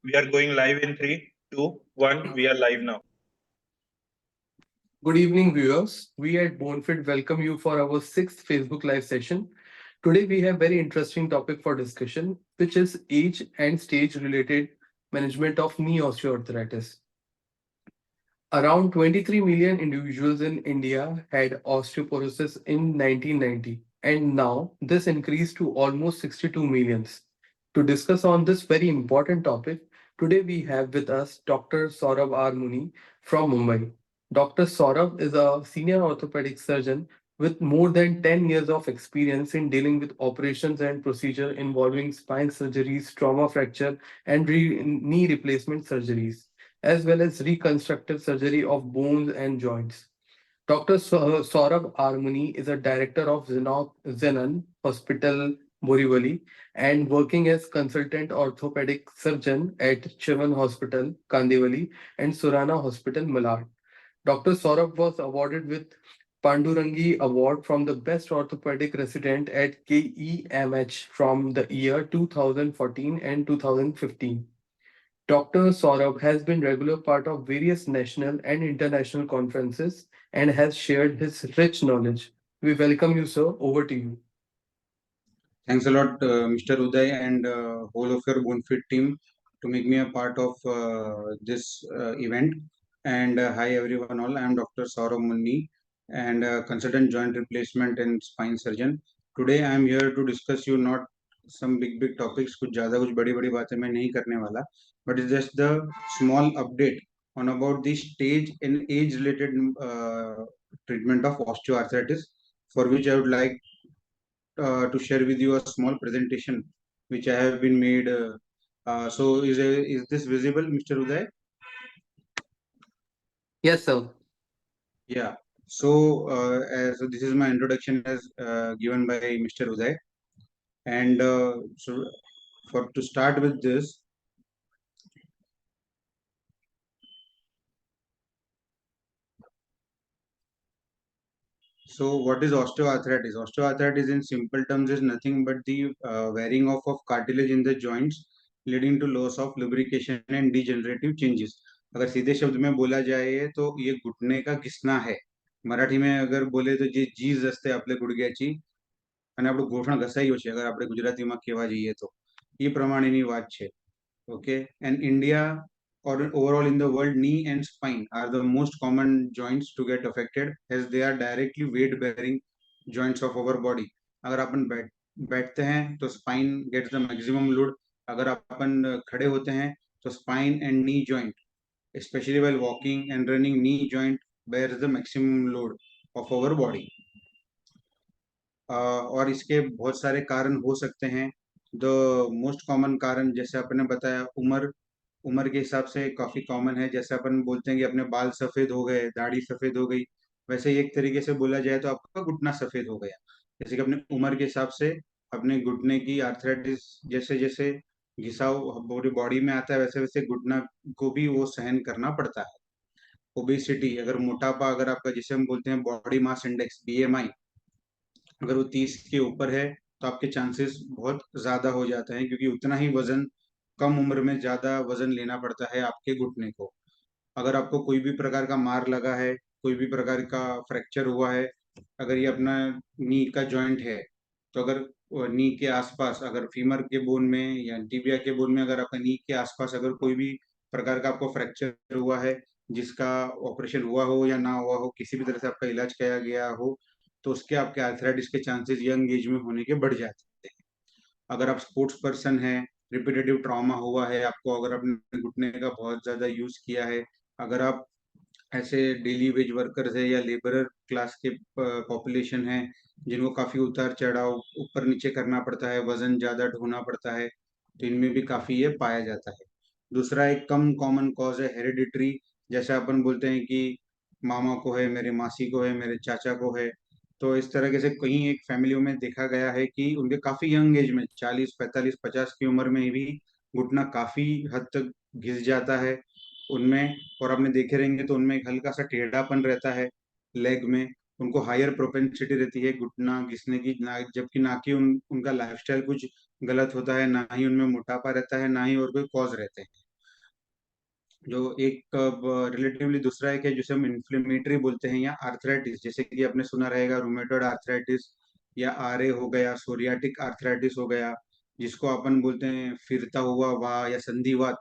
We are going live in 3, 2, 1. We are live now. Good evening, viewers. We at Bonefit welcome you for our sixth Facebook Live session. Today, we have very interesting topic for discussion, which is age and stage related management of knee osteoarthritis. Around 23 million individuals in India had osteoporosis in 1990, and now this increased to almost 62 millions. To discuss on this very important topic, today we have with us Dr. Saurabh R. Muni from Mumbai. Dr. Saurabh is a senior orthopedic surgeon with more than 10 years of experience in dealing with operations and procedure involving spine surgeries, trauma fracture, and knee replacement surgeries, as well as reconstructive surgery of bones and joints. Dr. Saurabh Armuni is a director of Zenon Hospital, Borivali, and working as consultant orthopedic surgeon at Chivan Hospital, Kandivali, and Surana Hospital, Malad. Dr. Saurabh was awarded with Pandurangi Award from the Best Orthopedic Resident at KEMH from the year 2014 and 2015. Dr. Saurabh has been regular part of various national and international conferences and has shared his rich knowledge. We welcome you, sir. Over to you. Thanks a lot, Mr. Uday and whole of your Bonefit team to make me a part of this event. And hi everyone all, I am Dr. Saurabh Munni and consultant joint replacement and spine surgeon. Today I am here to discuss you not some big topics, कुछ ज़्यादा कुछ बड़ी बातें मैं नहीं करने वाला, but it's just the small update on about the stage and age related treatment of osteoarthritis, for which I would like to share with you a small presentation which I have been made. So is this visible, Mr. Uday? Yes, sir. Yeah. So so this is my introduction as given by Mr. Uday, and so for to start with this. So what is osteoarthritis? Osteoarthritis in simple terms is nothing but the wearing off of cartilage in the joints leading to loss of lubrication and degenerative changes. अगर सीधे शब्द में बोला जाए तो ये घुटने का घिसना है. मराठी में अगर बोले तो જે જીઝ असते आपल्या गुडघ्याची અને આપણું ઘૂંટણ ઘસાયું છે અગર આપણે ગુજરાતીમાં કહેવા જઈએ તો એ પ્રમાણેની વાત છે. Okay, and India or overall in the world, knee and spine are the most common joints to get affected as they are directly weight bearing joints of our body. अगर अपन बैठते हैं तो spine gets the maximum load. अगर अपन खड़े होते हैं तो spine and knee joint, especially while walking and running, knee joint bears the maximum load of our body. और इसके बहुत सारे कारण हो सकते हैं. द मोस्ट कॉमन कारण जैसे आपने बताया उम्र के हिसाब से काफी कॉमन है. जैसे अपन बोलते हैं कि अपने बाल सफेद हो गए, दाढ़ी सफेद हो गई, वैसे ही एक तरीके से बोला जाए तो आपका घुटना सफेद हो गया. जैसे कि अपने उम्र के हिसाब से अपने घुटने की आर्थराइटिस जैसे जैसे घिसाव पूरी बॉडी में आता है वैसे वैसे घुटना को भी वो सहन करना पड़ता है. ओबेसिटी, अगर मोटापा, अगर आपका जिसे हम बोलते हैं बॉडी मास इंडेक्स BMI, अगर वो 30 के ऊपर है तो आपके चांसेस बहुत ज्यादा हो जाते हैं क्योंकि उतना ही वजन कम उम्र में ज्यादा वजन लेना पड़ता है आपके घुटने को. अगर आपको कोई भी प्रकार का मार लगा है, कोई भी प्रकार का फ्रैक्चर हुआ है, अगर ये अपना नी का जॉइंट है तो अगर नी के आसपास अगर फीमर के बोन में या टिबिया के बोन में अगर आपका नी के आसपास अगर कोई भी प्रकार का आपको फ्रैक्चर हुआ है जिसका ऑपरेशन हुआ हो या ना हुआ हो, किसी भी तरह से आपका इलाज किया गया हो, तो उसके आपके आर्थराइटिस के चांसेस यंग एज में होने के बढ़ जाते हैं. अगर आप स्पोर्ट्स पर्सन हैं, रिपीटेटिव ट्रॉमा हुआ है आपको, अगर आपने घुटने का बहुत ज्यादा यूज किया है, अगर आप ऐसे डेली वेज वर्कर्स है या लेबरर क्लास के पॉपुलेशन है जिनको काफी उतार चढ़ाव ऊपर नीचे करना पड़ता है, वजन ज्यादा ढोना पड़ता है, तो इनमें भी काफी ये पाया जाता है. दूसरा एक कम कॉमन कॉज है हेरिडिटरी. जैसे अपन बोलते हैं कि मामा को है, मेरे मासी को है, मेरे चाचा को है, तो इस तरह से कहीं एक फैमिलियों में देखा गया है कि उनके काफी यंग एज में 40 45 50 की उम्र में भी घुटना काफी हद तक घिस जाता है उनमें. और आपने देखे रहेंगे तो उनमें एक हल्का सा टेढ़ापन रहता है लेग में. उनको हायर प्रोपेंसिटी रहती है घुटना घिसने की, ना जबकि ना कि उनका लाइफस्टाइल कुछ गलत होता है, ना ही उनमें मोटापा रहता है, ना ही और कोई कॉज रहते हैं. जो एक रिलेटिवली दूसरा एक है जिसे हम इन्फ्लेमेटरी बोलते हैं या आर्थराइटिस, जैसे कि आपने सुना रहेगा रूमेटॉइड आर्थराइटिस या आरए हो गया, सोरियाटिक आर्थराइटिस हो गया, जिसको अपन बोलते हैं फिरता हुआ वाह या संधिवात,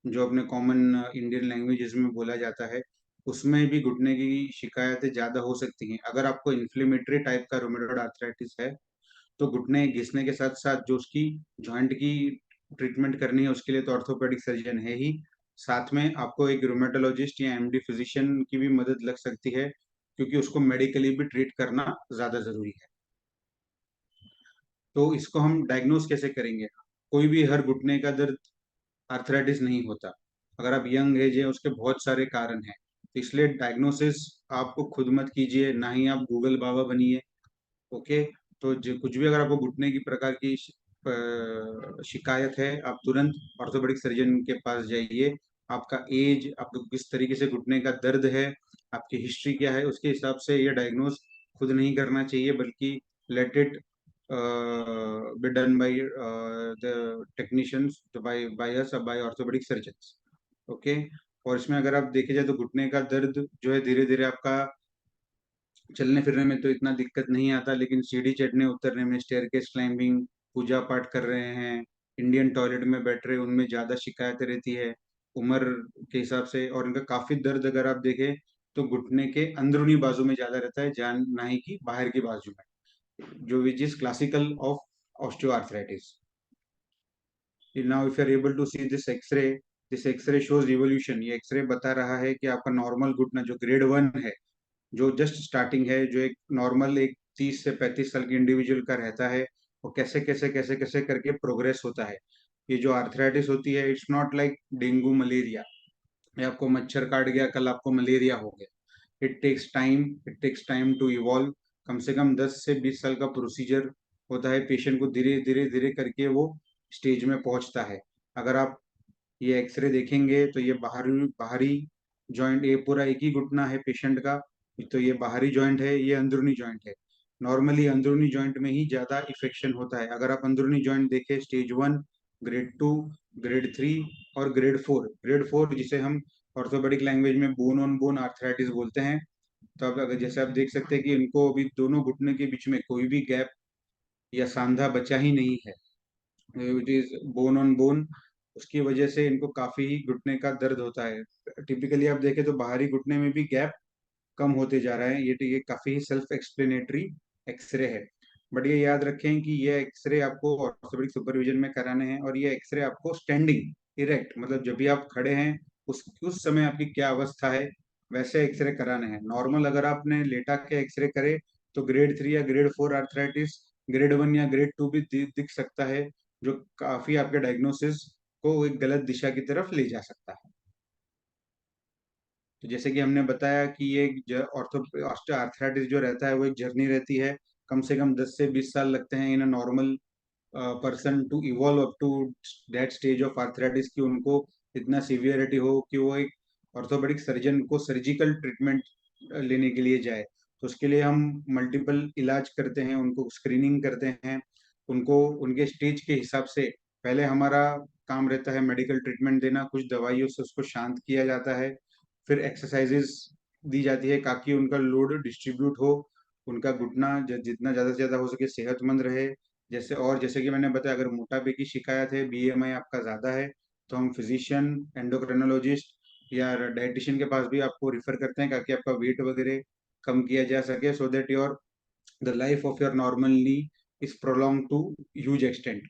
जो अपने कॉमन इंडियन लैंग्वेजेस में बोला जाता है। उसमें भी घुटने की शिकायतें ज्यादा हो सकती हैं। अगर आपको इन्फ्लेमेटरी टाइप का रूमेटॉइड आर्थराइटिस है तो घुटने घिसने के साथ साथ जो उसकी जॉइंट की ट्रीटमेंट करनी है उसके लिए तो ऑर्थोपेडिक सर्जन है ही, साथ में आपको एक रूमेटोलॉजिस्ट या एमडी फिजिशियन की भी मदद लग सकती है, क्योंकि उसको मेडिकली भी ट्रीट करना ज्यादा जरूरी है। तो इसको हम डायग्नोज कैसे करेंगे? कोई भी हर घुटने का दर्द आर्थराइटिस नहीं होता। अगर आप यंग एज है उसके बहुत सारे कारण हैं, तो इसलिए डायग्नोसिस आपको खुद मत कीजिए, ना ही आप गूगल बाबा बनिए। ओके, तो जो कुछ भी अगर आपको घुटने की प्रकार की शिकायत है, आप तुरंत ऑर्थोपेडिक सर्जन के पास जाइए। आपका एज, आपको किस तरीके से घुटने का दर्द है, आपकी हिस्ट्री क्या है, उसके हिसाब से ये डायग्नोज खुद नहीं करना चाहिए, बल्कि let it be done by the technicians, by us, by orthopedic surgeons. Okay, और इसमें अगर आप देखे जाए तो घुटने का दर्द जो है धीरे धीरे आपका चलने फिरने में तो इतना दिक्कत नहीं आता, लेकिन सीढ़ी चढ़ने उतरने में, स्टेयरकेस क्लाइंबिंग, पूजा पाठ कर रहे हैं, इंडियन टॉयलेट में बैठ रहे हैं, उनमें ज्यादा शिकायतें रहती है उम्र के हिसाब से। और इनका काफी दर्द अगर आप देखें तो घुटने के अंदरूनी बाजू में ज्यादा रहता है, जान ना ही कि बाहर की बाजू में, जो which is classical of osteoarthritis. Now if you are able to see this x ray shows revolution. ये एक्सरे बता रहा है कि आपका नॉर्मल घुटना जो ग्रेड 1 है, जो जस्ट स्टार्टिंग है, जो एक नॉर्मल एक 30 से 35 साल के इंडिविजुअल का रहता है, वो कैसे कैसे कैसे कैसे करके प्रोग्रेस होता है। ये जो आर्थराइटिस होती है, it's not like dengue malaria, ये आपको मच्छर काट गया कल आपको मलेरिया हो गया। It takes time to evolve. कम से कम 10 से 20 साल का प्रोसीजर होता है, पेशेंट को धीरे धीरे धीरे करके वो स्टेज में पहुंचता है। अगर आप ये एक्सरे देखेंगे तो ये बाहरी बाहरी जॉइंट, ये पूरा एक ही घुटना है पेशेंट का, तो ये बाहरी जॉइंट है, ये अंदरूनी जॉइंट है। नॉर्मली अंदरूनी जॉइंट में ही ज्यादा इफेक्शन होता है। अगर आप अंदरूनी जॉइंट देखें, स्टेज 1, ग्रेड 2, ग्रेड 3 और ग्रेड 4 जिसे हम ऑर्थोपेडिक लैंग्वेज में बोन ऑन बोन आर्थराइटिस बोलते हैं। तो अब अगर जैसे आप देख सकते हैं कि इनको अभी दोनों घुटने के बीच में कोई भी गैप या सांधा बचा ही नहीं है, it is bone on bone. उसकी वजह से इनको काफी ही घुटने का दर्द होता है। टिपिकली आप देखें तो बाहरी घुटने में भी गैप कम होते जा रहा है। ये काफी ही सेल्फ एक्सप्लेनेटरी एक्सरे है। बट ये याद रखें कि ये एक्सरे आपको ऑर्थोपेडिक सुपरविजन में कराने हैं, और ये एक्सरे आपको स्टैंडिंग इरेक्ट, मतलब जब भी आप खड़े हैं उस समय आपकी क्या अवस्था है, वैसे एक्सरे कराने हैं। नॉर्मल अगर आपने लेटा के एक्सरे करे तो ग्रेड 3 या ग्रेड 4 आर्थराइटिस, ग्रेड 1 या ग्रेड 2 भी दिख सकता है, जो काफी आपके डायग्नोसिस को एक गलत दिशा की तरफ ले जा सकता है। तो जैसे कि हमने बताया कि ये ऑस्टियोआर्थराइटिस जो रहता है वो एक जर्नी रहती है। कम से कम 10 से 20 साल लगते हैं in a normal person to evolve up to that stage of arthritis, कि उनको इतना सीवियरिटी हो कि वो एक ऑर्थोपेडिक सर्जन को सर्जिकल ट्रीटमेंट लेने के लिए जाए। तो उसके लिए हम मल्टीपल इलाज करते हैं, उनको स्क्रीनिंग करते हैं, उनको उनके स्टेज के हिसाब से पहले हमारा काम रहता है मेडिकल ट्रीटमेंट देना, कुछ दवाइयों से उसको शांत किया जाता है, फिर एक्सरसाइजेस दी जाती है ताकि उनका लोड डिस्ट्रीब्यूट हो, उनका घुटना जितना ज़्यादा से ज़्यादा हो सके सेहतमंद रहे। जैसे कि मैंने बताया, अगर मोटापे की शिकायत है, बीएमआई आपका ज़्यादा है, तो हम फिजिशियन, एंडोक्रिनोलॉजिस्ट या डाइटिशियन के पास भी आपको रिफर करते हैं, ताकि आपका वेट वगैरह कम किया जा सके, so that your the life of your normal knee is prolong to huge extent.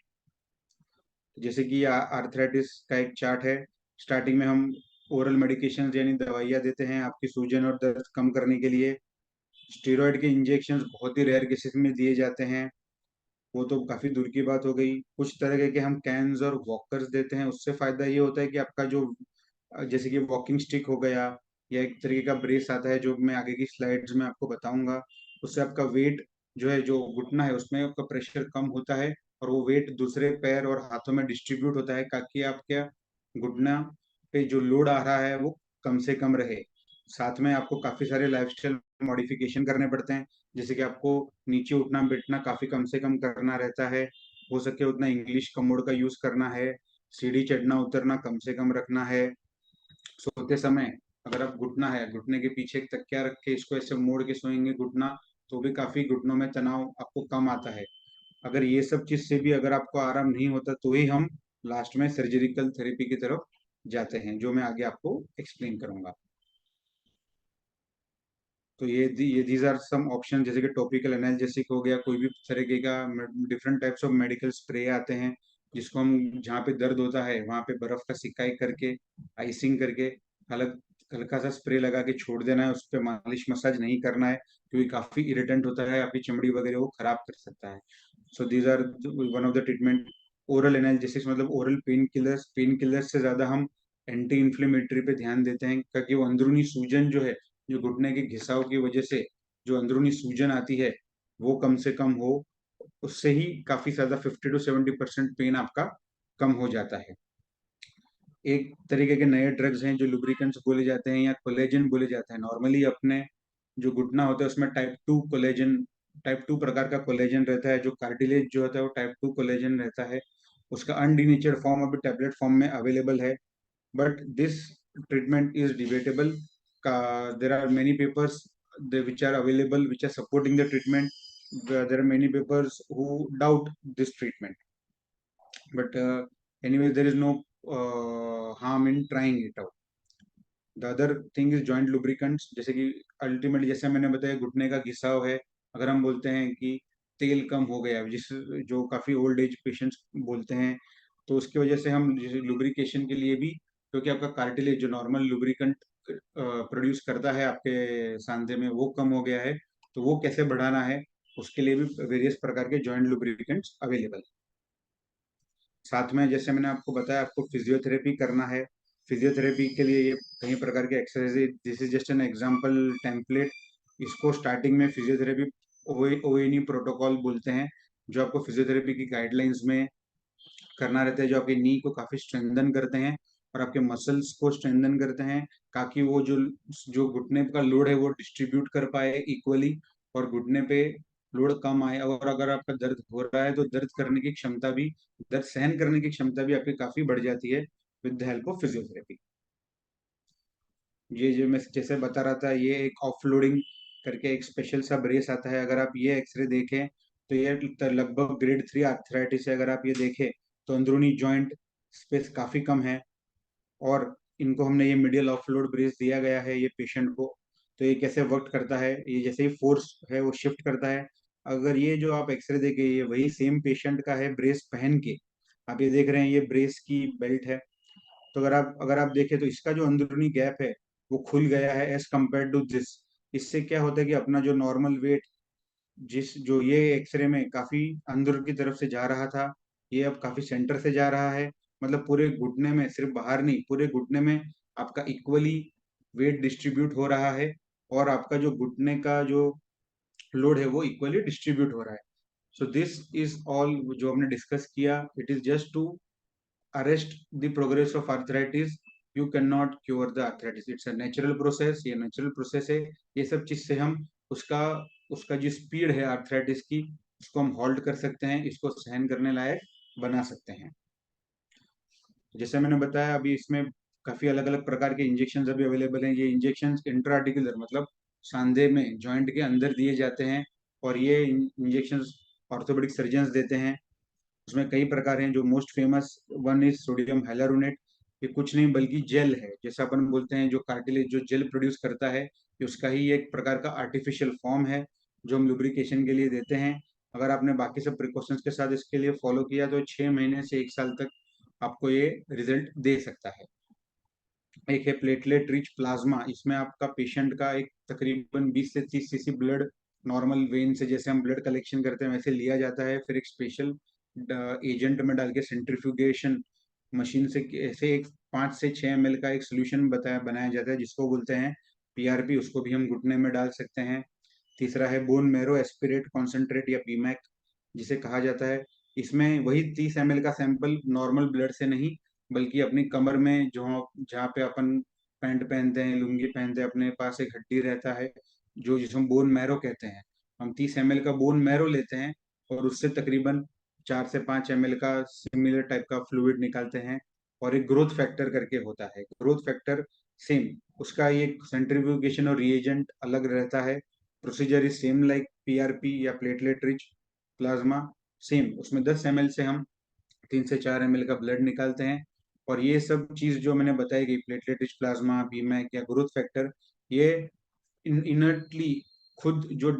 जैसे कि आर्थराइटिस का एक चार्ट है। स्टार्टिंग में हम ओरल मेडिकेशन यानी दवाइयाँ देते हैं आपकी सूजन और दर्द कम करने के लिए। स्टेरॉइड के इंजेक्शन बहुत ही रेयर केसेस में दिए जाते हैं, वो तो काफी दूर की बात हो गई। कुछ तरह के हम कैन्स और वॉकर्स देते हैं, उससे फायदा ये होता है कि आपका जो जैसे कि वॉकिंग स्टिक हो गया, या एक तरीके का ब्रेस आता है जो मैं आगे की स्लाइड्स में आपको बताऊंगा, उससे आपका वेट जो है, जो घुटना है उसमें आपका प्रेशर कम होता है, और वो वेट दूसरे पैर और हाथों में डिस्ट्रीब्यूट होता है, ताकि आपके घुटना पे जो लोड आ रहा है वो कम से कम रहे। साथ में आपको काफी सारे लाइफस्टाइल मॉडिफिकेशन करने पड़ते हैं, जैसे कि आपको नीचे उठना बैठना काफी कम से कम करना रहता है, हो सके उतना इंग्लिश कमोड का यूज करना है, सीढ़ी चढ़ना उतरना कम से कम रखना है, सोते समय अगर आप घुटना है, घुटने के पीछे एक तकिया रख के इसको ऐसे मोड़ के सोएंगे घुटना, तो भी काफी घुटनों में तनाव आपको कम आता है। अगर ये सब चीज से भी अगर आपको आराम नहीं होता तो ही हम लास्ट में सर्जिकल थेरेपी की तरफ जाते हैं, जो मैं आगे आपको एक्सप्लेन करूंगा। तो ये दीज आर सम ऑप्शन, जैसे कि टॉपिकल एनाल्जेसिक हो गया, कोई भी तरीके का different types of medical spray आते हैं, जिसको हम जहाँ पे दर्द होता है वहां पे बर्फ का सिकाई करके आइसिंग करके अलग हल्का सा स्प्रे लगा के छोड़ देना है, उस पर मालिश मसाज नहीं करना है, क्योंकि काफी इरिटेंट होता है, आपकी चमड़ी वगैरह वो खराब कर सकता है। So these are one of the treatment. Oral analgesics मतलब ओरल पेन किलर्स से ज्यादा हम एंटी इन्फ्लेमेटरी पे ध्यान देते हैं, ताकि वो अंदरूनी सूजन जो है, जो घुटने के घिसाव की वजह से जो अंदरूनी सूजन आती है, वो कम से कम हो। उससे ही काफी ज्यादा 50 to 70% पेन आपका कम हो जाता है। एक तरीके के नए ड्रग्स हैं जो लुब्रिकेंट्स बोले जाते हैं या कोलेजन बोले जाते हैं। नॉर्मली अपने जो घुटना होता है उसमें टाइप टू प्रकार का कोलेजन रहता है, जो कार्टिलेज जो होता है वो टाइप टू कोलेजन रहता है। उसका अनडिनेचर्ड फॉर्म अभी टैबलेट फॉर्म में अवेलेबल है, but this treatment is debatable. There are many papers which are available which are supporting the treatment. There are many papers who doubt this treatment, but anyway, there is no harm in trying it out. The other thing is joint lubricants, जैसे कि ultimately जैसे मैंने बताया घुटने का घिसाव है, अगर हम बोलते हैं कि तेल कम हो गया, जिस जो काफी ओल्ड एज पेशेंट्स बोलते हैं, तो उसकी वजह से हम लुब्रिकेशन के लिए भी, क्योंकि आपका कार्टिलेज जो नॉर्मल लुब्रिकेंट प्रोड्यूस करता है आपके सांधे में वो कम हो गया है, तो वो कैसे बढ़ाना है, उसके लिए भी वेरियस प्रकार के जॉइंट लुब्रिकेंट्स अवेलेबल। साथ में जैसे मैंने आपको बताया, आपको फिजियोथेरेपी करना है। फिजियोथेरेपी के लिए ये कई प्रकार के exercise, this is just an example template. इसको स्टार्टिंग में फिजियोथेरेपी ओएनी प्रोटोकॉल बोलते हैं, जो आपको फिजियोथेरेपी की गाइडलाइंस में करना रहता है, जो आपके नी को काफी स्ट्रेंथन करते हैं और आपके मसल्स को स्ट्रेंथन करते हैं, ताकि वो जो जो घुटने का लोड है वो डिस्ट्रीब्यूट कर पाए इक्वली, और घुटने पे लोड कम आए। और अगर आपका दर्द हो रहा है तो दर्द सहन करने की क्षमता भी आपकी काफी बढ़ जाती है with the help of physiotherapy. ये जो मैं जैसे बता रहा था, ये एक ऑफलोडिंग करके एक स्पेशल सा ब्रेस आता है। अगर आप ये एक्सरे देखें तो ये लगभग ग्रेड 3 आर्थराइटिस है। अगर आप ये देखें तो अंदरूनी जॉइंट स्पेस काफी कम है, और इनको हमने ये मीडियल ऑफलोड ब्रेस दिया गया है ये पेशेंट को। तो ये कैसे वर्क करता है, ये जैसे ही फोर्स है वो शिफ्ट करता है। अगर ये जो आप एक्सरे देखे, ये वही सेम पेशेंट का है ब्रेस पहन के, आप ये देख रहे हैं, ये ब्रेस की बेल्ट है। तो अगर आप देखें तो इसका जो अंदरूनी गैप है वो खुल गया है एज कम्पेयर टू दिस। इससे क्या होता है कि अपना जो नॉर्मल वेट, जिस जो ये एक्सरे में काफी अंदर की तरफ से जा रहा था, ये अब काफी सेंटर से जा रहा है। मतलब पूरे घुटने में, सिर्फ बाहर नहीं, पूरे घुटने में आपका इक्वली वेट डिस्ट्रीब्यूट हो रहा है, और आपका जो घुटने का जो लोड है वो इक्वली डिस्ट्रीब्यूट हो रहा है। सो दिस इज ऑल जो हमने डिस्कस किया, it is just to arrest the progress of arthritis. You cannot cure the arthritis, it's a natural process, ये नेचुरल प्रोसेस है। ये सब चीज से हम उसका उसका जो स्पीड है आर्थराइटिस की, उसको हम होल्ड कर सकते हैं, इसको सहन करने लायक बना सकते हैं। जैसे मैंने बताया, अभी इसमें काफी अलग अलग प्रकार के इंजेक्शन अभी अवेलेबल हैं। ये इंजेक्शन इंट्राआर्टिकुलर मतलब सांधे में जॉइंट के अंदर दिए जाते हैं, और ये इंजेक्शन ऑर्थोपेडिक सर्जन्स देते हैं। उसमें कई प्रकार हैं, जो most famous one is sodium hyaluronate. ये कुछ नहीं बल्कि जेल है, जैसे अपन बोलते हैं जो कार्टिलेज जो जेल प्रोड्यूस करता है, ये उसका ही एक प्रकार का आर्टिफिशियल फॉर्म है, जो हम लुब्रिकेशन के लिए देते हैं। अगर आपने बाकी सब प्रिकॉशंस के साथ इसके लिए फॉलो किया तो 6 महीने से 1 साल तक आपको ये रिजल्ट दे सकता है। एक है प्लेटलेट रिच प्लाज्मा। इसमें आपका पेशेंट का एक तकरीबन 20 से 30 सीसी ब्लड नॉर्मल वेन से, जैसे हम ब्लड कलेक्शन करते हैं वैसे लिया जाता है, फिर एक स्पेशल एजेंट में डाल के सेंट्रीफ्यूगेशन मशीन से ऐसे एक 5 से 6 ml का एक सोल्यूशन बनाया जाता है, जिसको बोलते हैं पीआरपी। उसको भी हम घुटने में डाल सकते हैं। तीसरा है बोन मैरो एस्पिरेट कॉन्सेंट्रेट या पीमैक, जिसे कहा जाता है। इसमें वही 30 ml का सैंपल नॉर्मल ब्लड से नहीं, बल्कि अपनी कमर में जो जहाँ पे अपन पैंट पहनते हैं, लुंगी पहनते हैं, अपने पास एक हड्डी रहता है जो जिसको बोन मैरो कहते हैं। हम 30 ml का बोन मैरो लेते हैं, और उससे तकरीबन 4 से 5 ml का सिमिलर टाइप का फ्लूइड निकालते हैं। और एक ग्रोथ फैक्टर करके होता है, ग्रोथ फैक्टर सेम उसका ये सेंट्रीफ्यूगेशन और रिएजेंट अलग रहता है। Procedure is same like PRP या प्लेटलेट रिच प्लाज्मा, सेम उसमें 10 ml से हम 3 से 4 ml का ब्लड निकालते हैं। और ये सब चीज जो मैंने बताई गई, प्लेटलेट रिच प्लाज्मा, बीमैक या ग्रोथ फैक्टर, ये इनर्टली खुद जो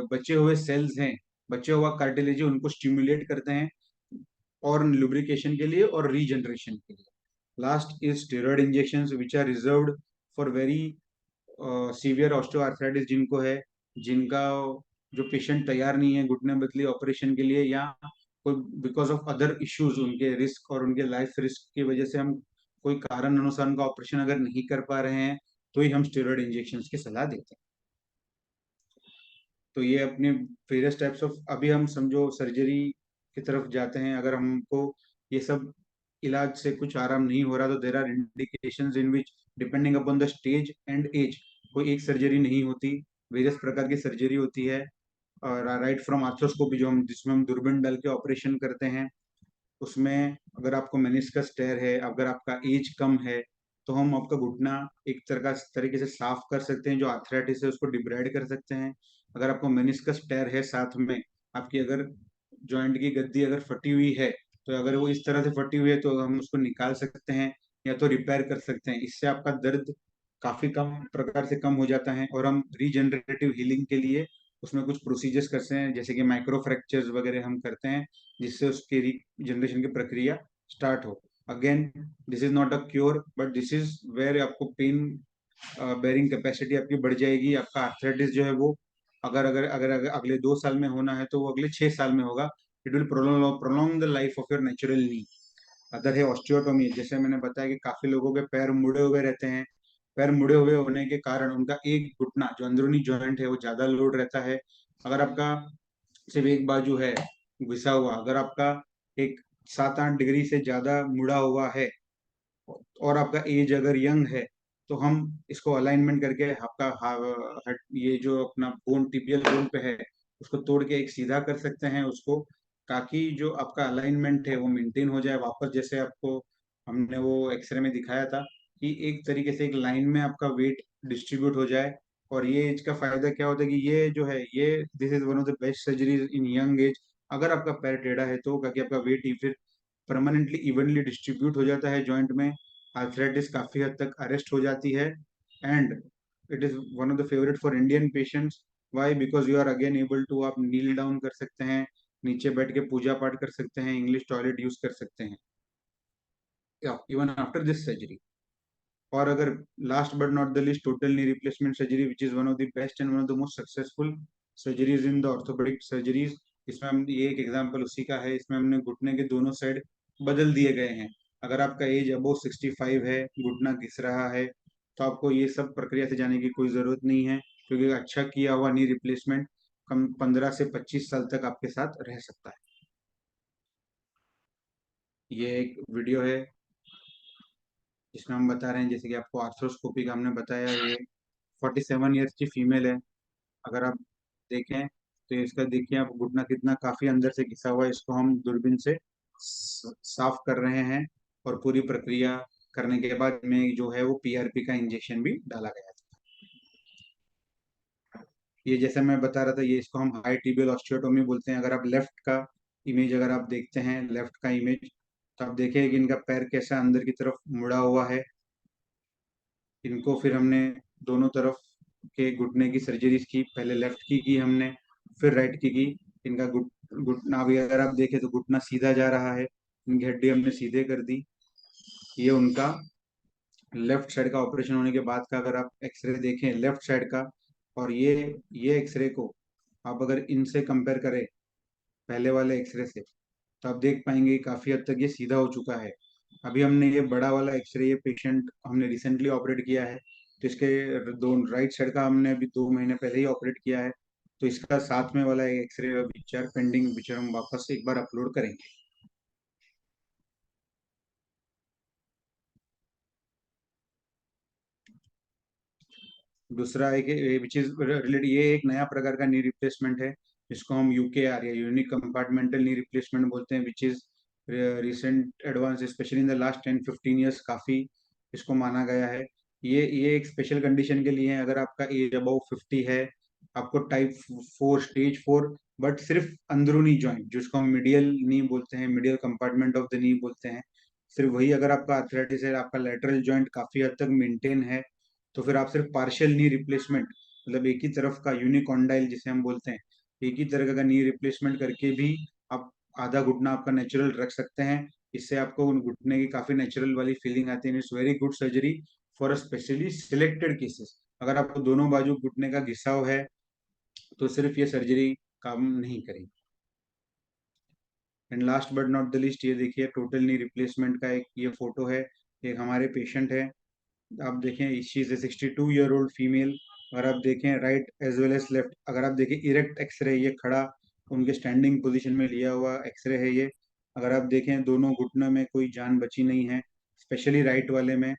बचे हुए सेल्स हैं, बचे हुआ कार्टिलेज है, उनको स्टिमुलेट करते हैं और लुब्रिकेशन के लिए और रीजनरेशन के लिए। Last is steroid injections which are reserved for very severe osteoarthritis जिनको है, जिनका जो पेशेंट तैयार नहीं है घुटने बदली ऑपरेशन के लिए, या कोई बिकॉज ऑफ अदर इश्यूज, उनके रिस्क और उनके लाइफ रिस्क की वजह से हम कोई कारण अनुसार उनका ऑपरेशन अगर नहीं कर पा रहे हैं, तो ही हम स्टेरॉइड इंजेक्शंस की सलाह देते हैं। तो ये अपने वेरियस टाइप्स ऑफ, अभी हम समझो सर्जरी की तरफ जाते हैं, अगर हमको ये सब इलाज से कुछ आराम नहीं हो रहा, तो there are indications in which depending upon the stage and age, कोई एक सर्जरी नहीं होती, वेरियस प्रकार की सर्जरी होती है। और राइट फ्रॉम आर्थ्रोस्कोपी जो हम, जिसमें हम दूरबीन डाल के ऑपरेशन करते हैं, उसमें अगर आपको मेनिस्कस टेयर है, अगर आपका एज कम है, तो हम आपका घुटना एक तरीके से साफ कर सकते हैं, जो आर्थराइटिस है उसको डिब्राइड कर सकते हैं। अगर आपको मेनिस्कस टेयर है, साथ में आपकी अगर जॉइंट की गद्दी अगर फटी हुई है, तो अगर वो इस तरह से फटी हुई है तो हम उसको निकाल सकते हैं या तो रिपेयर कर सकते हैं। इससे आपका दर्द काफी कम प्रकार से कम हो जाता है। और हम रीजनरेटिव हीलिंग के लिए उसमें कुछ प्रोसीजर्स करते हैं, जैसे कि माइक्रो फ्रैक्चर्स वगैरह हम करते हैं, जिससे उसकी रीजनरेशन की प्रक्रिया स्टार्ट हो। Again, this is not a cure, but this is where आपको पेन बेरिंग कैपेसिटी आपकी बढ़ जाएगी। आपका आर्थराइटिस जो है वो अगर अगले 2 साल में होना है, तो वो अगले 6 साल में होगा। It will prolong the life of your natural knee. Other है ऑस्टियोटोमी, जैसे मैंने बताया कि काफी लोगों के पैर मुड़े हुए रहते हैं। पैर मुड़े हुए होने के कारण उनका एक घुटना जो अंदरूनी जॉइंट है वो ज्यादा लोड रहता है। अगर आपका सिर्फ एक बाजू है घिसा हुआ, अगर आपका एक 7-8 डिग्री से ज्यादा मुड़ा हुआ है, और आपका एज अगर यंग है, तो हम इसको अलाइनमेंट करके आपका ये जो अपना बोन टिपियल बोन पे है, उसको तोड़ के एक सीधा कर सकते हैं उसको, ताकि जो आपका अलाइनमेंट है वो मेंटेन हो जाए वापस। जैसे आपको हमने वो एक्सरे में दिखाया था कि एक तरीके से एक लाइन में आपका वेट डिस्ट्रीब्यूट हो जाए। और ये एज का फायदा क्या होता है कि ये जो है, ये this is one of the best surgeries in young age. अगर आपका पैर टेढ़ा है तो ताकि आपका वेट ही फिर परमानेंटली इवनली डिस्ट्रीब्यूट हो जाता है जॉइंट में, आर्थराइटिस काफी हद तक अरेस्ट हो जाती है। And it is one of the favourite for Indian patients. Why? Because you are again able to, आप नील डाउन कर सकते हैं, नीचे बैठ के पूजा पाठ कर सकते हैं, इंग्लिश टॉयलेट यूज कर सकते हैं इवन आफ्टर दिस सर्जरी। और अगर last but not the list, total knee replacement surgery which is one of the best and one of the most successful surgeries in the orthopaedic surgeries. इसमें हम, ये एक example उसी का है, इसमें हमने घुटने के दोनों साइड बदल दिए गए हैं। अगर आपका एज अबो 65 है, घुटना घिस रहा है, तो आपको ये सब प्रक्रिया से जाने की कोई जरूरत नहीं है, क्योंकि अच्छा किया हुआ नी रिप्लेसमेंट कम 15 से 25 साल तक आपके साथ रह सकता है। ये एक वीडियो है जिसमें हम बता रहे हैं, जैसे कि आपको आर्थ्रोस्कोपी का हमने बताया, ये 47 ईयर्स की फीमेल है। अगर आप देखें तो इसका देखिए आप, घुटना कितना काफी अंदर से घिसा हुआ है, इसको हम दूरबीन से साफ कर रहे हैं। और पूरी प्रक्रिया करने के बाद में जो है वो पीआरपी का इंजेक्शन भी डाला गया था। ये जैसे मैं बता रहा था, ये इसको हम हाई टिबियल ऑस्टियोटोमी बोलते हैं। अगर आप लेफ्ट का इमेज अगर आप देखते हैं, लेफ्ट का इमेज, तो आप देखें कि इनका पैर कैसा अंदर की तरफ मुड़ा हुआ है। इनको फिर हमने दोनों तरफ के घुटने की सर्जरीज की, पहले लेफ्ट की हमने, फिर राइट की। इनका घुटना भी अगर आप देखें तो घुटना सीधा जा रहा है, इनकी हड्डी हमने सीधे कर दी। ये उनका लेफ्ट साइड का ऑपरेशन होने के बाद का अगर आप एक्सरे देखें लेफ्ट साइड का, और ये एक्सरे को आप अगर इनसे कंपेयर करें पहले वाले एक्सरे से, तो आप देख पाएंगे काफी हद तक ये सीधा हो चुका है। अभी हमने ये बड़ा वाला एक्सरे, ये पेशेंट हमने रिसेंटली ऑपरेट किया है, तो इसके दो राइट साइड का हमने अभी 2 महीने पहले ही ऑपरेट किया है। तो इसका साथ में वाला एक्सरे विच पेंडिंग, विच हम वापस एक बार अपलोड करेंगे। दूसरा एक विच इज रिलेटेड, ये एक नया प्रकार का नी रिप्लेसमेंट है, जिसको हम यूकेआर या यूनिक कंपार्टमेंटल नी रिप्लेसमेंट बोलते हैं, which is recent advance, specially in the last 10-15 years काफी इसको माना गया है। ये एक स्पेशल कंडीशन के लिए है। अगर आपका एज अबाउ 50 है, आपको टाइप 4 स्टेज 4, बट सिर्फ अंदरूनी जॉइंट जिसको हम मीडियल नी बोलते हैं, medial compartment of the knee बोलते हैं, सिर्फ वही अगर आपका आर्थराइटिस है, आपका लेटरल जॉइंट काफी हद तक मेंटेन है, तो फिर आप सिर्फ पार्शियल नी रिप्लेसमेंट, मतलब एक ही तरफ का यूनिकॉन्डाइल जिसे हम बोलते हैं, एक ही तरह का नी रिप्लेसमेंट करके भी आप आधा घुटना आपका नेचुरल रख सकते हैं। इससे आपको उन घुटने की काफी नेचुरल वाली फीलिंग आती है। It's very good surgery for specially selected cases. अगर आपको दोनों बाजू घुटने का घिसाव है तो सिर्फ ये सर्जरी काम नहीं करेगी। And last but not the list, ये देखिए टोटल नी रिप्लेसमेंट का एक ये फोटो है। एक हमारे पेशेंट है, आप देखें, she is a 62-year-old female. अगर आप देखें right as well as left, अगर आप देखें इरेक्ट एक्सरे, ये खड़ा उनके स्टैंडिंग पोजीशन में लिया हुआ एक्सरे है ये। अगर आप देखें दोनों घुटनों में कोई जान बची नहीं है, स्पेशली राइट वाले में।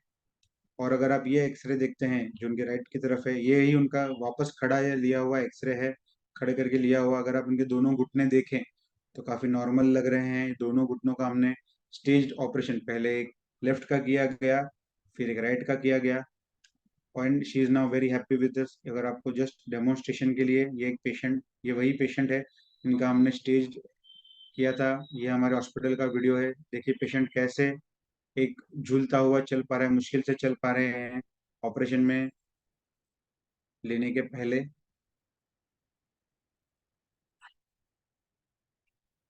और अगर आप ये एक्सरे देखते हैं जो उनके राइट की तरफ है, ये ही उनका वापस खड़ा या लिया हुआ एक्सरे है, खड़े करके लिया हुआ। अगर आप उनके दोनों घुटने देखें तो काफी नॉर्मल लग रहे हैं। दोनों घुटनों का हमने स्टेज्ड ऑपरेशन, पहले एक लेफ्ट का किया गया, फिर एक राइट का किया गया, and she is now very happy with this. अगर आपको जस्ट डेमोन्स्ट्रेशन के लिए, ये एक पेशेंट, ये वही पेशेंट है इनका हमने स्टेज किया था। ये हमारे हॉस्पिटल का वीडियो है। देखिए पेशेंट कैसे एक झूलता हुआ चल पा रहा है, मुश्किल से चल पा रहे हैं ऑपरेशन में लेने के पहले।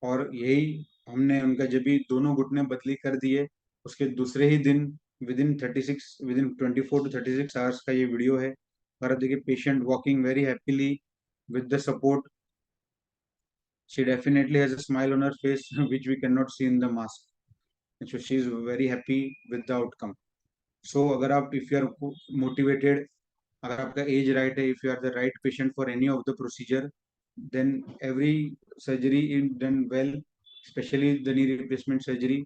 और यही हमने उनका जब भी दोनों घुटने बदली कर दिए, उसके दूसरे ही दिन विद इन 24 to 36 आवर्स का ये वीडियो है। और अब देखिए patient walking very happily with the support. She definitely has a smile on her face which we can not see in the mask. So she is very happy with the outcome. So अगर आप, if you are motivated, अगर आपका age right है, if you are the right patient for any of the procedure, then every surgery is done well, specially the knee replacement surgery.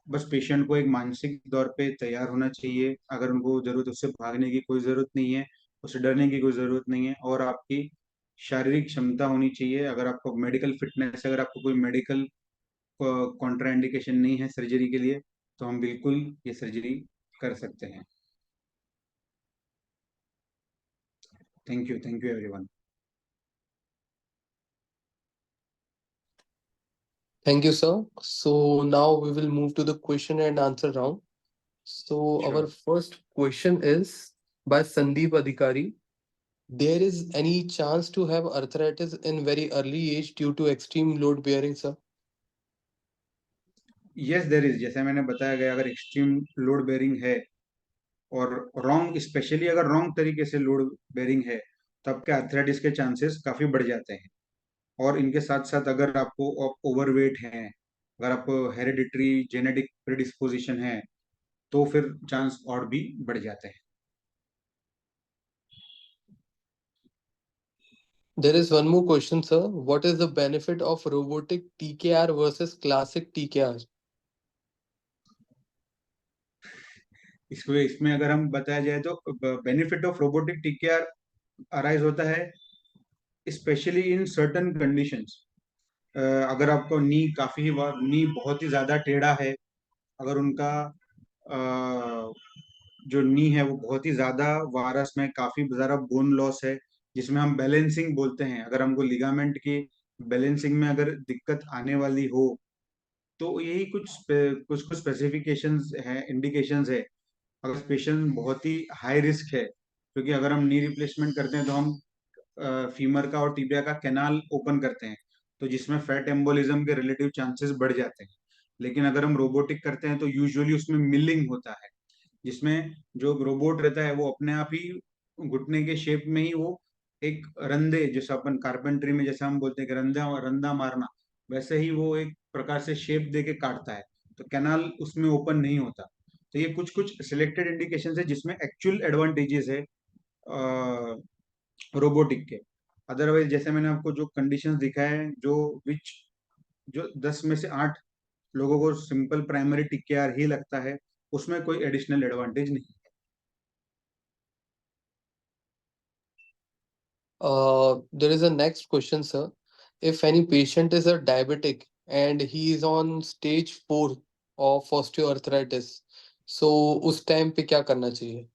बस patient को एक मानसिक तौर पे तैयार होना चाहिए। अगर उनको जरूरत, उससे भागने की कोई जरूरत नहीं है, उससे डरने की कोई जरूरत नहीं है। और आपकी शारीरिक क्षमता होनी चाहिए। अगर आपको मेडिकल फिटनेस, अगर आपको कोई मेडिकल कॉन्ट्राइंडिकेशन नहीं है सर्जरी के लिए, तो हम बिल्कुल ये सर्जरी कर सकते हैं। Thank you everyone. Thank you, sir. So now we will move to the question and answer round. So our Sure. first question is by Sandeep Adhikari. There is any chance to have arthritis in very early age due to extreme load bearing, sir? Yes there is, जैसे मैंने बताया गया, अगर extreme load bearing है और wrong, specially अगर wrong तरीके से लोड बेरिंग है, तो आपके आर्थराइटिस के चांसेस काफी बढ़ जाते हैं। और इनके साथ साथ अगर आपको ओवरवेट है, अगर आपको हेरिडिटरी जेनेटिक प्रिडिस्पोजिशन है, तो फिर चांस और भी बढ़ जाते हैं। There is one more question, sir. What is the benefit of robotic TKR versus classic TKR? इसमें अगर हम बताया जाए तो benefit of robotic TKR arise होता है स्पेशली इन सर्टन कंडीशंस। अगर आपको नी बहुत ही ज्यादा टेढ़ा है, अगर उनका जो नी है वो बहुत ही ज्यादा वारस में काफी ज्यादा बोन लॉस है, जिसमें हम बैलेंसिंग बोलते हैं। अगर हमको लिगामेंट की बैलेंसिंग में अगर दिक्कत आने वाली हो, तो यही कुछ कुछ स्पेसिफिकेशंस है, इंडिकेशंस है। अगर पेशेंट बहुत ही हाई रिस्क है, क्योंकि अगर हम नी रिप्लेसमेंट करते हैं तो हम फीमर का और टिबिया का कैनाल ओपन करते हैं, तो जिसमें फैट एम्बोलिज्म के रिलेटिव चांसेस बढ़ जाते हैं। लेकिन अगर हम रोबोटिक करते हैं तो यूजुअली उसमें मिलिंग होता है, जिसमें जो रोबोट रहता है वो अपने आप ही घुटने के शेप में ही वो एक रंदे, जैसे अपन कारपेंट्री में जैसे हम बोलते हैं कि रंदा रंदा मारना, वैसे ही वो एक प्रकार से शेप दे के काटता है, तो कैनाल उसमें ओपन नहीं होता। तो ये कुछ कुछ सिलेक्टेड इंडिकेशन है जिसमें एक्चुअल एडवांटेजेस है रोबोटिक के। अदरवाइज जैसे मैंने आपको जो कंडीशंस दिखाए हैं, जो 10 में से 8 लोगों को सिंपल प्राइमरी टीकेआर ही लगता है, उसमें कोई एडिशनल एडवांटेज नहीं। There is a next question, sir. If any patient is a diabetic and he is on stage 4 of osteoarthritis, so उस टाइम पे क्या करना चाहिए?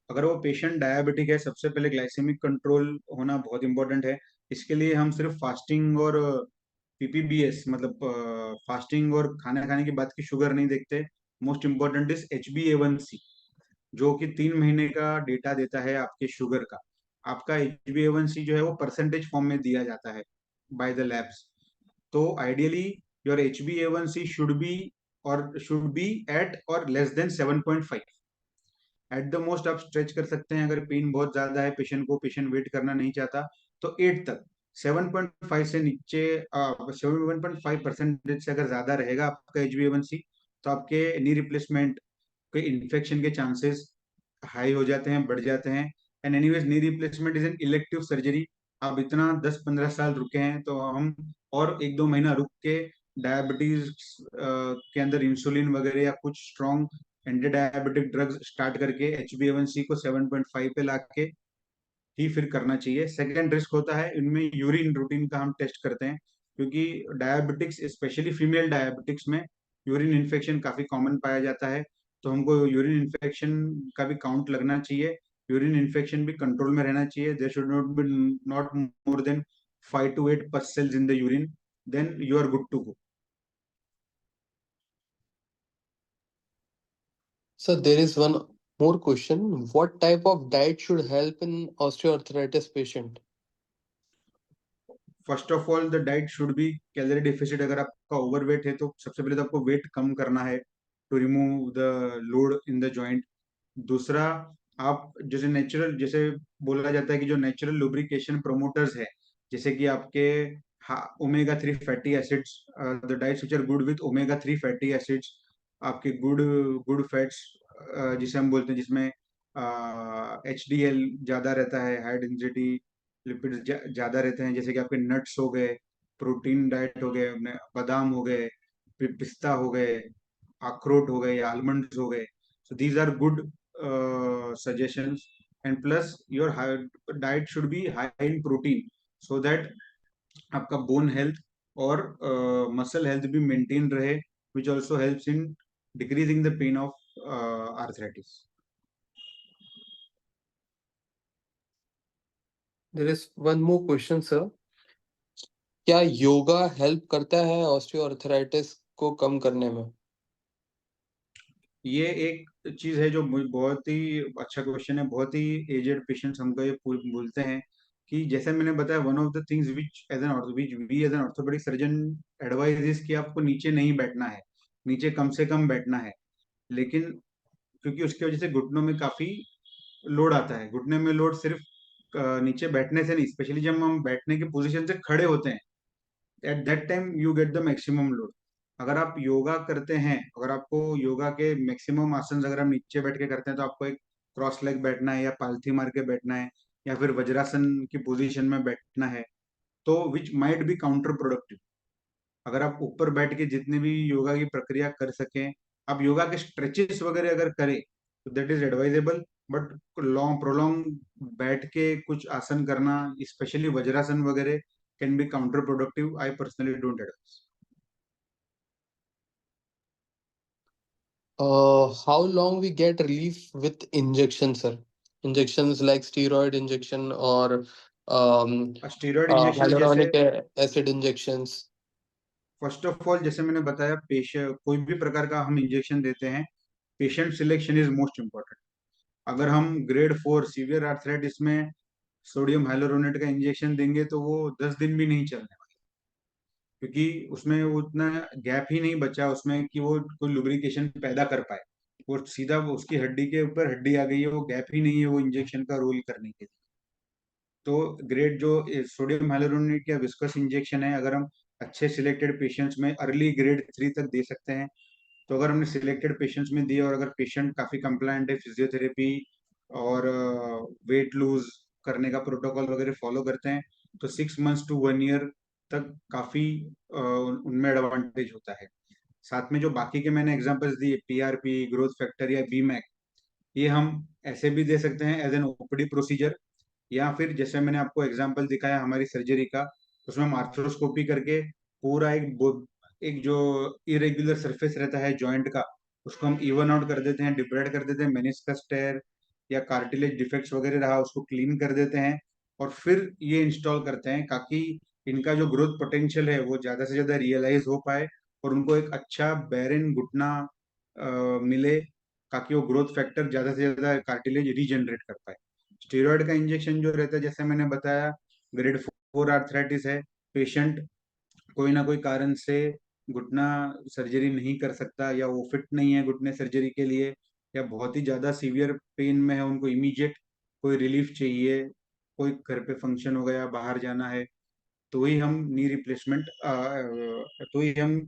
अगर वो पेशेंट डायबिटिक है, सबसे पहले ग्लाइसेमिक कंट्रोल होना बहुत इंपॉर्टेंट है। इसके लिए हम सिर्फ फास्टिंग और पीपीबीएस मतलब फास्टिंग और खाना खाने के बाद की शुगर नहीं देखते। मोस्ट इम्पोर्टेंट इज HbA1c, जो कि 3 महीने का डेटा देता है आपके शुगर का। आपका HbA1c जो है वो परसेंटेज फॉर्म में दिया जाता है बाय द लैब्स। तो ideally your HbA1c should be at or less than 7.5। At the most आप स्ट्रेच कर सकते हैं, अगर पेन बहुत ज्यादा है पेशेंट को, पेशेंट वेट करना नहीं चाहता, तो 8 तक। 7.5 से नीचे 7.5% से अगर ज्यादा रहेगा आपका HbA1c, तो आपके नी रिप्लेसमेंट के इन्फेक्शन के चांसेस हाई हो जाते हैं, बढ़ जाते हैं। And anyways knee replacement is an elective surgery. आप इतना 10-15 साल रुके हैं, तो हम और 1-2 महीना रुक के डायबिटीज के अंदर इंसुलिन वगैरह या कुछ strong anti diabetic drugs start करके HbA1c को 7.5 पे लाके ही फिर करना चाहिए। सेकेंड रिस्क होता है इनमें यूरिन रूटीन का हम टेस्ट करते हैं, क्योंकि डायबिटिक्स स्पेशली फीमेल डायबिटिक्स में यूरिन इन्फेक्शन काफी कॉमन पाया जाता है। तो हमको यूरिन इन्फेक्शन का भी काउंट लगना चाहिए, यूरिन इन्फेक्शन भी कंट्रोल में रहना चाहिए। There should not more than 5 to 8 pus cells in the urine, then you are good to go. So there is one more question. What type of diet should help in osteoarthritis patient? First of all the diet should B calorie deficit. अगर आपका overweight है तो सबसे पहले तो आपको wait कम करना है to remove the load in the joint. दूसरा, आप जैसे बोला जाता है कि जो नेचुरल लुब्रिकेशन प्रोमोटर्स है, जैसे कि आपके omega 3 fatty acids, the diets which are good with omega 3 fatty acids, आपके गुड गुड फैट्स जिसे हम बोलते हैं, जिसमें HDL ज्यादा रहता है, हाई डेंसिटी लिपिड ज्यादा रहते हैं, जैसे कि आपके नट्स हो गए, प्रोटीन डाइट हो गए, अपने बादाम हो गए, पिस्ता हो गए, अखरोट हो गए, आलमंड्स हो गए। So these are good suggestions। And plus your diet should be high in protein, so that आपका बोन हेल्थ और मसल हेल्थ भी मेंटेन रहे, which also helps in decreasing the pain of arthritis. There is one more question, sir. क्या yoga help करता है osteoarthritis को कम करने में? ये एक चीज है जो बहुत ही अच्छा क्वेश्चन है। बहुत ही एजेड पेशेंट्स हमको ये बोलते हैं कि जैसे मैंने बताया, one of the things which we as an orthopedic surgeon advise is कि आपको नीचे नहीं बैठना है, नीचे कम से कम बैठना है। लेकिन क्योंकि उसकी वजह से घुटनों में काफी लोड आता है। घुटने में लोड सिर्फ नीचे बैठने से नहीं, स्पेशली जब हम बैठने की पोजीशन से खड़े होते हैं, at that time you get the maximum load. अगर आप योगा करते हैं, अगर आपको योगा के मैक्सिमम आसन अगर हम नीचे बैठ के करते हैं, तो आपको एक क्रॉस लेग बैठना है या पालथी मार के बैठना है या फिर वज्रासन की पोजीशन में बैठना है, तो which might be counter productive. अगर आप ऊपर बैठ के जितनी भी योगा की प्रक्रिया कर सकें, आप योगा के स्ट्रेचेस वगैरह अगर करें, तो that is advisable. But long prolong बैठ के कुछ आसन करना, स्पेशली वज्रासन वगैरह, can be counter productive. I personally don't advise. How long we get relief with injections, sir? Injections like steroid injection or steroid injection जैसे, hyaluronic acid injections. First of all जैसे मैंने बताया, पेशेंट कोई भी प्रकार का हम इंजेक्शन देते हैं, patient selection is most important. अगर हम ग्रेड 4 सीवियर आर्थराइटिस में सोडियम हाइलोरोनेट का इंजेक्शन देंगे, तो वो 10 दिन भी नहीं चलने वाला, क्योंकि उसमें वो उतना गैप ही नहीं बचा उसमें कि वो कोई लुब्रिकेशन पैदा कर पाए। वो सीधा उसकी हड्डी के ऊपर हड्डी आ गई है, वो गैप ही नहीं है वो इंजेक्शन का रोल करने के लिए। तो ग्रेड जो सोडियम हाइलोरोनेट या विस्कस इंजेक्शन है, अगर हम अच्छे सिलेक्टेड पेशेंट्स में अर्ली ग्रेड 3 तक दे सकते हैं, तो अगर हमने सिलेक्टेड पेशेंट्स में दिए और अगर पेशेंट काफी कंप्लायंट है, फिजियोथेरेपी और वेट लूज करने का प्रोटोकॉल वगैरह फॉलो करते हैं, तो 6 months to 1 year तक काफी उनमें एडवांटेज होता है। साथ में जो बाकी के मैंने एग्जांपल्स दिए, PRP, ग्रोथ फैक्टर या BMAC, ये हम ऐसे भी दे सकते हैं एज एन OPD प्रोसीजर, या फिर जैसे मैंने आपको एग्जांपल दिखाया हमारी सर्जरी का, उसमें हम आर्थ्रोस्कोपी करके पूरा एक जो इरेगुलर सरफेस रहता है जॉइंट का, उसको हम इवन आउट कर देते हैं, डिब्राइड कर देते हैं, मेनिस्कस टेयर या कार्टिलेज डिफेक्ट्स वगैरह रहा उसको क्लीन कर देते हैं और फिर ये इंस्टॉल करते हैं ताकि इनका जो ग्रोथ पोटेंशियल है वो ज्यादा से ज्यादा रियलाइज हो पाए और उनको एक अच्छा बैरन घुटना मिले ताकि वो ग्रोथ फैक्टर ज्यादा से ज्यादा कार्टिलेज रीजनरेट कर पाए। स्टेरॉयड का इंजेक्शन जो रहता है जैसे मैंने बताया ग्रेड 4 आर्थराइटिस है, पेशेंट कोई ना कोई कारण से घुटना सर्जरी नहीं कर सकता या वो फिट नहीं है घुटने सर्जरी के लिए या बहुत ही ज्यादा सीवियर पेन में है, उनको इमीडिएट कोई रिलीफ चाहिए, कोई घर पे फंक्शन हो गया बाहर जाना है, तो ही हम नी रिप्लेसमेंट तो ही हम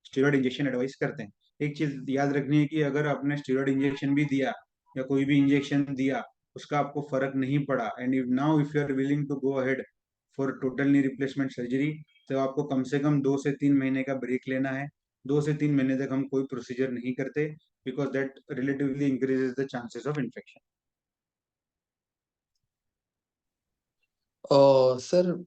स्टेरॉइड इंजेक्शन एडवाइस करते हैं। एक चीज याद रखनी है कि अगर आपने स्टेरॉइड इंजेक्शन भी दिया या कोई भी इंजेक्शन दिया उसका आपको फर्क नहीं पड़ा and now if you are willing to go ahead for total knee replacement surgery तो आपको कम से कम 2 से 3 महीने का ब्रेक लेना है। 2 से 3 महीने तक हम कोई प्रोसीजर नहीं करते because that relatively increases the chances of infection. Sir,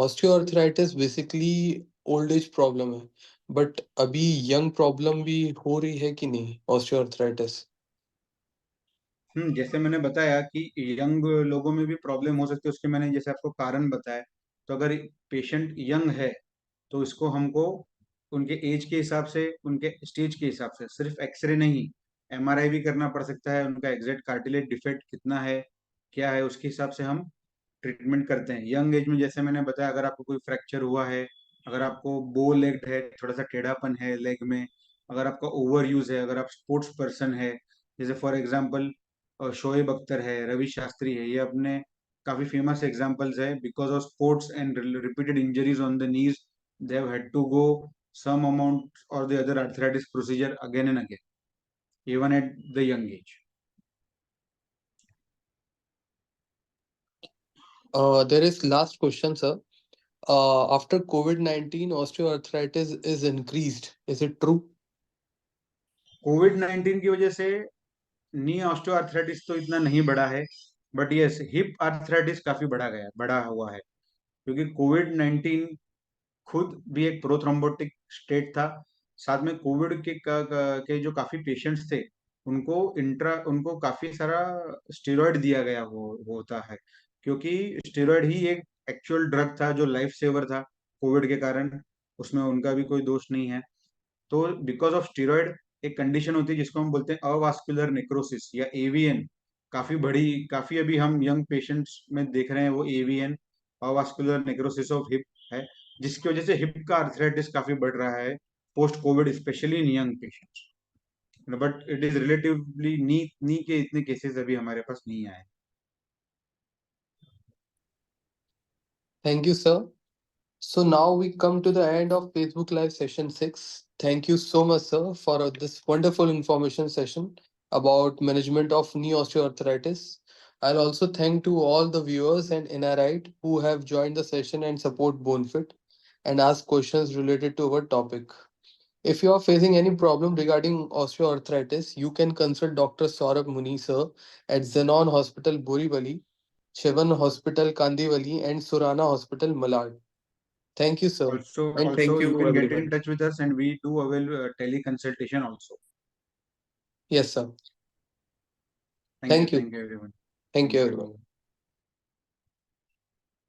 osteoarthritis basically old age problem है, बट अभी यंग प्रॉब्लम भी हो रही है कि नहीं ऑस्टियोआर्थराइटिस? जैसे मैंने बताया कि यंग लोगों में भी प्रॉब्लम हो सकती है, उसके मैंने जैसे आपको कारण बताया। तो अगर पेशेंट यंग है तो इसको हमको उनके एज के हिसाब से उनके स्टेज के हिसाब से सिर्फ एक्सरे नहीं एमआरआई भी करना पड़ सकता है, उनका एग्जैक्ट कार्टिलेज डिफेक्ट कितना है क्या है उसके हिसाब से हम ट्रीटमेंट करते हैं। यंग एज में जैसे मैंने बताया अगर आपको कोई फ्रैक्चर हुआ है, अगर आपको बो लेग्ड है, थोड़ा सा टेढ़ापन है लेग में, अगर आपका ओवर यूज है, अगर आप स्पोर्ट्स पर्सन है, जैसे फॉर एग्जांपल शोएब अख्तर है, रवि शास्त्री है, ये अपने काफी फेमस एग्जांपल्स है because of sports and repeated injuries on the knees they have had to go some amount or the other arthritis procedure again and again even at the young age. There is last question, sir. After COVID-19, osteoarthritis is increased. Is it true? कोविड-19 की वजह से knee osteoarthritis तो इतना नहीं बढ़ा है but yes hip arthritis काफी बढ़ा हुआ है क्योंकि कोविड-19 खुद भी एक प्रोथ्रोम्बोटिक स्टेट था। साथ में कोविड के जो काफी पेशेंट्स थे उनको काफी सारा स्टेरॉइड दिया गया होता है क्योंकि स्टेरॉइड ही एक एक्चुअल ड्रग था जो लाइफ सेवर था कोविड के कारण, उसमें उनका भी कोई दोष नहीं है। तो बिकॉज ऑफ स्टेरॉइड एक कंडीशन होती है जिसको हम बोलते हैं अवास्कुलर नेक्रोसिस या एवीएन, काफी अभी हम यंग पेशेंट्स में देख रहे हैं वो एवीएन अवास्कुलर नेक्रोसिस ऑफ हिप है, जिसकी वजह से हिप का आर्थराइटिस काफी बढ़ रहा है post covid specially in young patients. But it is relatively knee के इतने केसेस अभी हमारे पास नहीं आए। Thank you, sir. So now we come to the end of Facebook Live session 6. Thank you so much, sir, for this wonderful information session about management of knee osteoarthritis. I'll also thank to all the viewers and NRI who have joined the session and support BoneFit and ask questions related to our topic. If you are facing any problem regarding osteoarthritis, you can consult Dr. Saurabh Muni, sir, at Zenon Hospital, Borivali, Shivan Hospital, Kandivali, and Surana Hospital, Malad. Thank you, sir. And Also thank you you, can get everyone. in touch with us and we do avail teleconsultation also. Yes, sir. Thank you Thank you. everyone. Thank you, everyone.